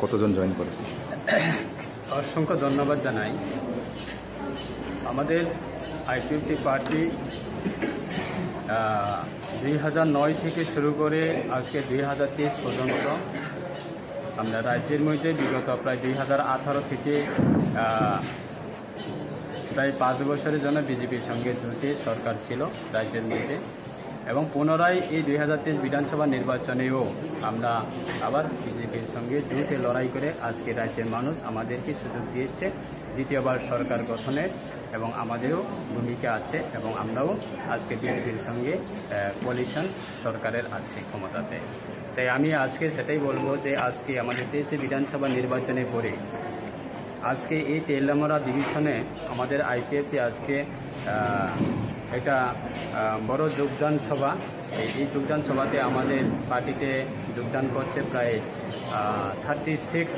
কতজন জয়েন করেছে? অসংখ্য ধন্যবাদ জানাই। আমাদের আইপিএফটি পার্টি 2009 থেকে শুরু করে আজকে 2023 পর্যন্ত আমরা রাজ্যের মধ্যে বিগত প্রায় 2018 থেকে প্রায় 5 বছরের জন্য বিজেপির সঙ্গে জোটে সরকার ছিল রাজ্যের মধ্যে, এবং পুনরায় এই 2023 বিধানসভা নির্বাচনেও আমরা আবার বিজেপির সঙ্গে জোটে লড়াই করে আজকে রাজ্যের মানুষ আমাদেরকে সুযোগ দিয়েছে দ্বিতীয়বার সরকার গঠনের, এবং আমাদেরও ভূমিকা আছে এবং আমরাও আজকে বিজেপির সঙ্গে কোয়ালিশন সরকারের আছে ক্ষমতাতে। তাই আমি আজকে সেটাই বলবো যে আজকে আমাদের দেশে বিধানসভা নির্বাচনের পরে আজকে এই তেলামরা ডিভিশনে আমাদের আইপিএফটি আজকে একটা বড় যোগদান সভা। এই যোগদান সভাতে আমাদের পার্টিতে যোগদান করছে প্রায় 36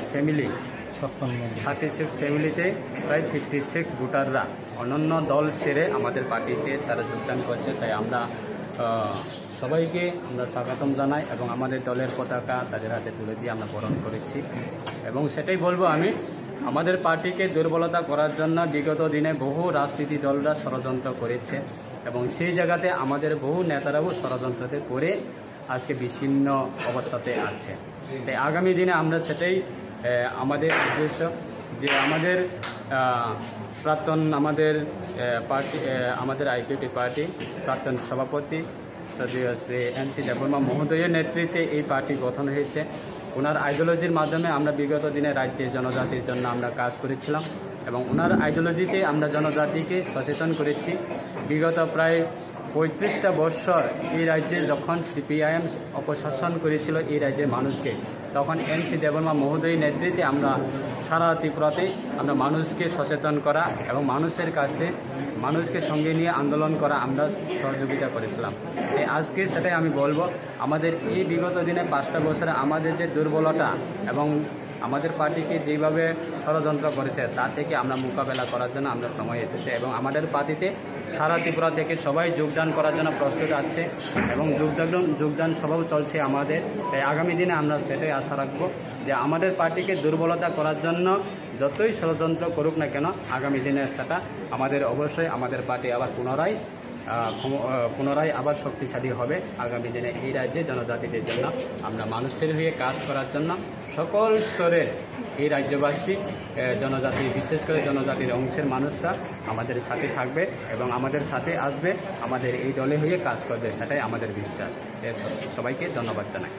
ফ্যামিলিতে প্রায় 56 ভোটাররা অন্যান্য দল ছেড়ে আমাদের পার্টিতে তারা যোগদান করছে। তাই আমরা সবাইকে আমরা স্বাগতম জানাই এবং আমাদের দলের পতাকা তাদের হাতে তুলে দিয়ে আমরা বরণ করেছি। এবং সেটাই বলবো আমি, আমাদের পার্টিকে দুর্বলতা করার জন্য বিগত দিনে বহু রাজনীতি দলরা ষড়যন্ত্র করেছে এবং সেই জায়গাতে আমাদের বহু নেতারাও ষড়যন্ত্রতে পড়ে আজকে বিচ্ছিন্ন অবস্থাতে আছে। তাই আগামী দিনে আমরা সেটাই আমাদের উদ্দেশ্য যে আমাদের প্রাক্তন আমাদের আইপিএফটি পার্টি প্রাক্তন সভাপতি শ্রী MC দেববর্মা মহোদয়ের নেতৃত্বে এই পার্টি গঠন হয়েছে। ওনার আইডিওলজির মাধ্যমে আমরা বিগত দিনে রাজ্যের জনজাতির জন্য আমরা কাজ করেছিলাম এবং ওনার আইডিওলজিতে আমরা জনজাতিকে সচেতন করেছি। বিগত প্রায় 35টা বছর এই রাজ্যে যখন CPIM অপশাসন করেছিল এই রাজ্যের মানুষকে, তখন MC দেববর্মা মহোদয়ের নেতৃত্বে আমরা সারা ত্রিপুরাতে আমরা মানুষকে সচেতন করা এবং মানুষকে সঙ্গে নিয়ে আন্দোলন করা আমরা সহযোগিতা করেছিলাম। তাই আজকে সেটাই আমি বলবো, আমাদের এই বিগত দিনে 5টা বছরে আমাদের যে দুর্বলতা এবং আমাদের পার্টিকে যেভাবে ষড়যন্ত্র করেছে তা থেকে আমরা মোকাবেলা করার জন্য আমরা সময় এসেছে এবং আমাদের পার্টিতে সারা ত্রিপুরা থেকে সবাই যোগদান করার জন্য প্রস্তুত আছে এবং যোগদান সভাও চলছে আমাদের। তাই আগামী দিনে আমরা সেটাই আশা রাখবো যে আমাদের পার্টিকে দুর্বলতা করার জন্য যতই ষড়যন্ত্র করুক না কেন আগামী দিনে সেটা আমাদের অবশ্যই আমাদের পার্টি আবার পুনরায় আবার শক্তিশালী হবে। আগামী দিনে এই রাজ্যে জনজাতিদের জন্য আমরা মানুষের হয়ে কাজ করার জন্য সকল স্তরের এই রাজ্যবাসী জনজাতি বিশেষ করে জনজাতির অংশের মানুষরা আমাদের সাথে থাকবে এবং আমাদের সাথে আসবে, আমাদের এই দলে হয়ে কাজ করবে, সেটাই আমাদের বিশ্বাস। সবাইকে ধন্যবাদ জানাই।